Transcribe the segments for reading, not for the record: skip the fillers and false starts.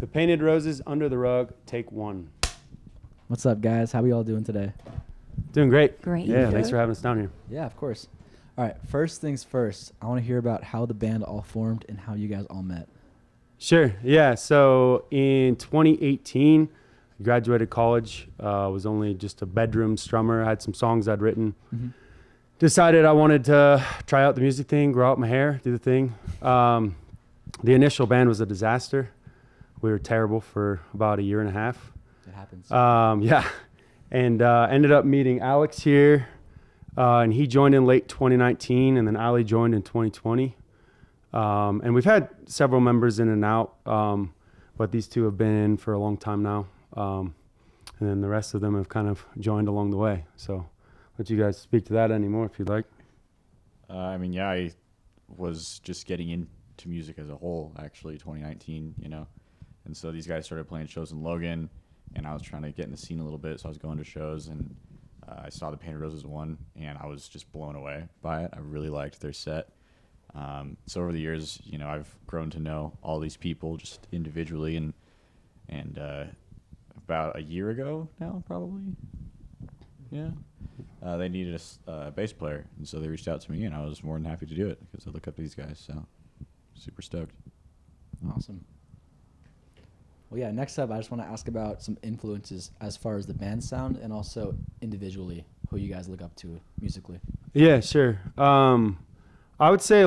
The Painted Roses Under the Rug, take one. What's up, guys? How we all doing today? Doing great. Great. Yeah, thanks for having us down here. Yeah, of course. All right, first things first, I want to hear about how the band all formed and how you guys all met. Sure. Yeah. So in 2018, I graduated college. Was only just a bedroom strummer. I had some songs I'd written. Mm-hmm. Decided I wanted to try out the music thing, grow out my hair, do the thing. The initial band was a disaster. We were terrible for about a year and a half. It happens. Yeah. And ended up meeting Alex here. And he joined in late 2019, and then Ali joined in 2020. And we've had several members in and out, but these two have been in for a long time now. And then the rest of them have kind of joined along the way. So let you guys speak to that anymore if you'd like. I was just getting into music as a whole, actually, 2019, And so these guys started playing shows in Logan, and I was trying to get in the scene a little bit, so I was going to shows, and I saw the Painted Roses one, and I was just blown away by it. I really liked their set. So over the years, I've grown to know all these people just individually, and about a year ago now, probably, they needed a bass player, and so they reached out to me, and I was more than happy to do it because I look up to these guys. So super stoked. Awesome. Well, yeah, next up, I just want to ask about some influences as far as the band sound and also individually, who you guys look up to musically. Yeah, sure. I would say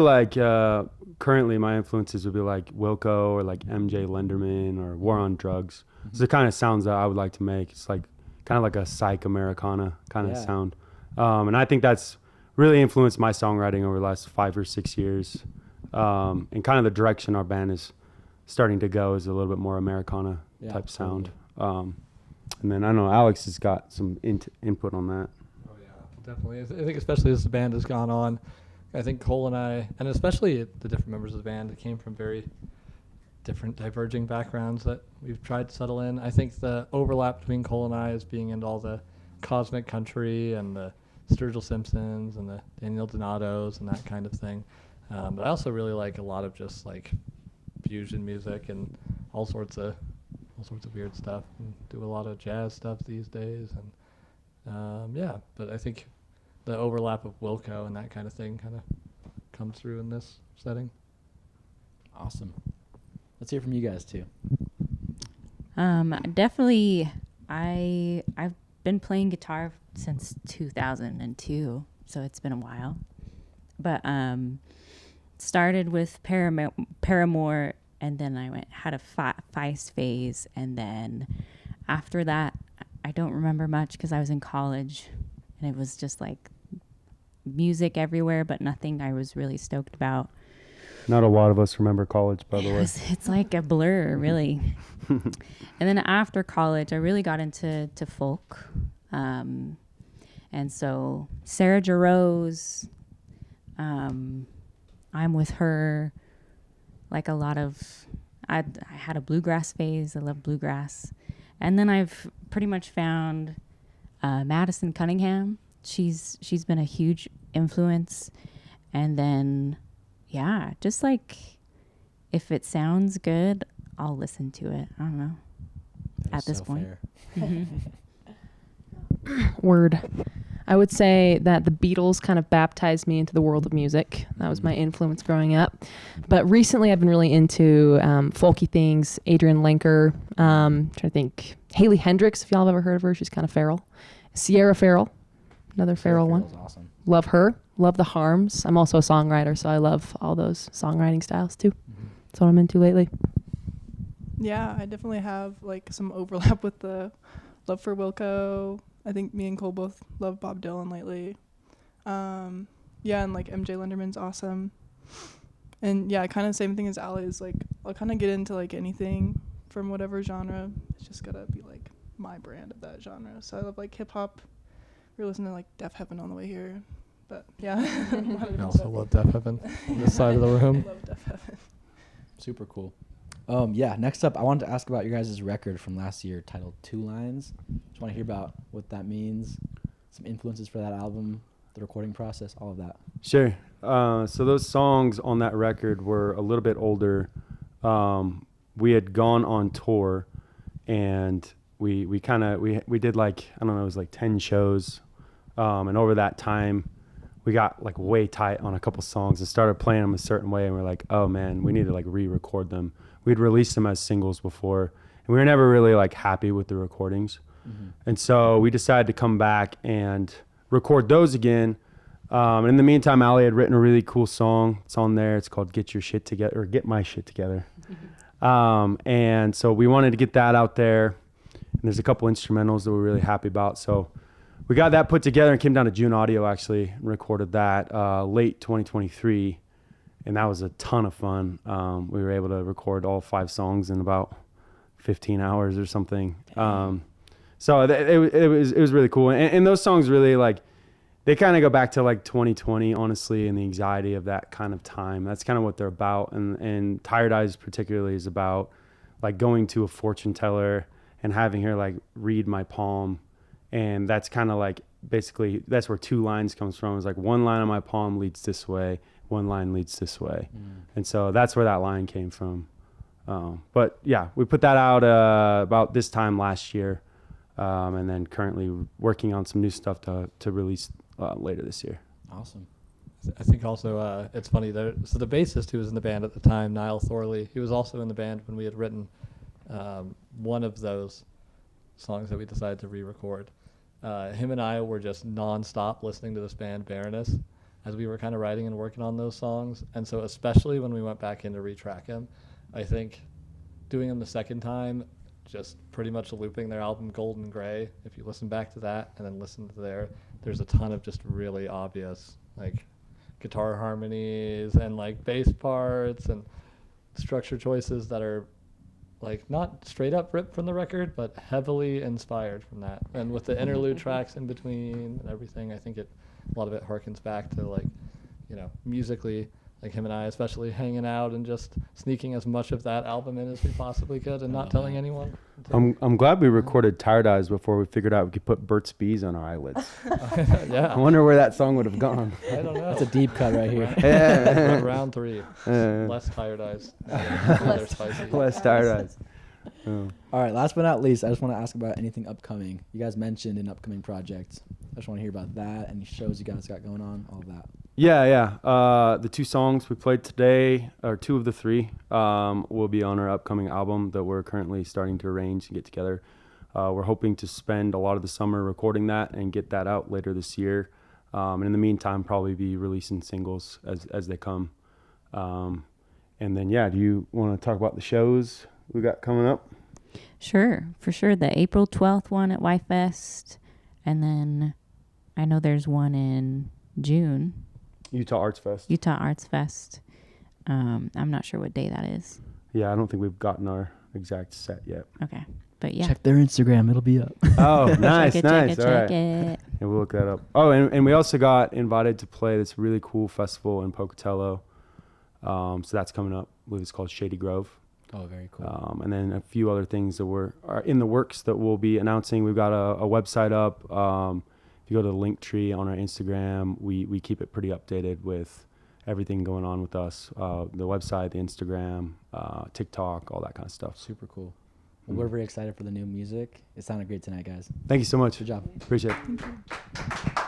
currently my influences would be like Wilco or like MJ Lenderman or War on Drugs. Mm-hmm. It's the kind of sounds that I would like to make. It's like kind of like a psych Americana kind of sound. And I think that's really influenced my songwriting over the last 5 or 6 years. And kind of the direction our band is starting to go is a little bit more Americana type sound. And then I don't know, Alex has got some input on that. Oh yeah, definitely. I think especially as the band has gone on, I think Cole and I, and especially the different members of the band, came from very different diverging backgrounds that we've tried to settle in. I think the overlap between Cole and I is being into all the cosmic country and the Sturgill Simpsons and the Daniel Donatos and that kind of thing. But I also really like a lot of just like fusion music and all sorts of weird stuff, and do a lot of jazz stuff these days. And but I think the overlap of Wilco and that kind of thing kind of comes through in this setting. Awesome. Let's hear from you guys too. Definitely, I've been playing guitar since 2002, so it's been a while. But started with Paramore, and then I had a Feist phase, and then after that, I don't remember much because I was in college, and it was just like music everywhere, but nothing I was really stoked about. Not a lot of us remember college, by the way. It's like a blur, really. And then after college, I really got into folk. And so Sarah Jarosz, I'm With Her, like a lot of, I had a bluegrass phase. I love bluegrass. And then I've pretty much found Madison Cunningham. She's been a huge influence. And then, yeah, just like if it sounds good, I'll listen to it. I don't know. At this point. Word. I would say that the Beatles kind of baptized me into the world of music. That was my influence growing up. But recently I've been really into folky things. Adrienne Lenker, trying to think. Hayley Hendricks, if y'all have ever heard of her. She's kind of feral. Sierra Farrell, another feral one. Awesome. Love her. Love the Harms. I'm also a songwriter, so I love all those songwriting styles too. Mm-hmm. That's what I'm into lately. Yeah, I definitely have like some overlap with the love for Wilco. I think me and Cole both love Bob Dylan lately. And like MJ Lenderman's awesome. And yeah, kind of same thing as Ali's. Like I'll kind of get into like anything from whatever genre. It's just gotta be like my brand of that genre. So I love like hip hop. We were listening to like Def Heaven on the way here. But yeah. I also love Def Heaven on this side of the room. I love Def Heaven. Super cool. Next up, I wanted to ask about your guys' record from last year titled Two Lines. Just want to hear about what that means, some influences for that album, the recording process, all of that. Sure. So those songs on that record were a little bit older. we had gone on tour, and we did like, I don't know, it was like 10 shows, and over that time we got like way tight on a couple songs and started playing them a certain way, and we're like, oh man, we need to like re-record them. We'd released them as singles before, and we were never really like happy with the recordings. And so we decided to come back and record those again. And in the meantime, Allie had written a really cool song. It's on there. It's called Get Your Shit Together, or Get My Shit Together. And so we wanted to get that out there. And there's a couple instrumentals that we're really happy about. So we got that put together and came down to June Audio actually and recorded that late 2023. And that was a ton of fun. We were able to record all 5 songs in about 15 hours or something. So it was really cool. And those songs really like, they kind of go back to like 2020, honestly, and the anxiety of that kind of time. That's kind of what they're about. And Tired Eyes particularly is about like going to a fortune teller and having her like read my palm. And that's kind of like, basically, that's where 2 lines comes from. It's like one line on my palm leads this way, one line leads this way. And so that's where that line came from. But yeah, we put that out about this time last year. And then currently working on some new stuff to release later this year. Awesome. I think also it's funny that so the bassist who was in the band at the time, Niall Thorley, he was also in the band when we had written one of those songs that we decided to re-record. Him and I were just nonstop listening to this band Baroness as we were kind of writing and working on those songs. And so especially when we went back in to retrack him, I think doing them the second time, just pretty much looping their album Golden Gray. If you listen back to that and then listen to there's a ton of just really obvious like guitar harmonies and like bass parts and structure choices that are like not straight up ripped from the record, but heavily inspired from that. And with the interlude tracks in between and everything, I think a lot of it harkens back to like, you know, musically, like him and I especially hanging out and just sneaking as much of that album in as we possibly could and not telling anyone. I'm glad we recorded Tired Eyes before we figured out we could put Burt's Bees on our eyelids. Yeah. I wonder where that song would have gone. I don't know. That's a deep cut right here. Round 3. Less Tired Eyes. They're spicy. Less Tired Eyes. Oh. All right, last but not least, I just want to ask about anything upcoming. You guys mentioned an upcoming project. I just want to hear about that, any shows you guys got going on, all of that. Yeah. The 2 songs we played today, or 2 of the 3, will be on our upcoming album that we're currently starting to arrange and get together. We're hoping to spend a lot of the summer recording that and get that out later this year. And in the meantime, probably be releasing singles as they come. And then, yeah, do you want to talk about the shows we got coming up? Sure, for sure. The April 12th one at Y-Fest. And then I know there's one in June. Utah Arts Fest. Utah Arts Fest. I'm not sure what day that is. Yeah, I don't think we've gotten our exact set yet. Okay. But yeah. Check their Instagram. It'll be up. Oh, nice. Check it. All right. And we'll look that up. Oh, and we also got invited to play this really cool festival in Pocatello. So that's coming up. I believe it's called Shady Grove. Oh, very cool. And then a few other things that are in the works that we'll be announcing. We've got a website up. If you go to the link tree on our Instagram, we keep it pretty updated with everything going on with us. The website, the Instagram, TikTok, all that kind of stuff. Super cool. Well, we're very excited for the new music. It sounded great tonight, guys. Thank you so much. Good job. Appreciate it.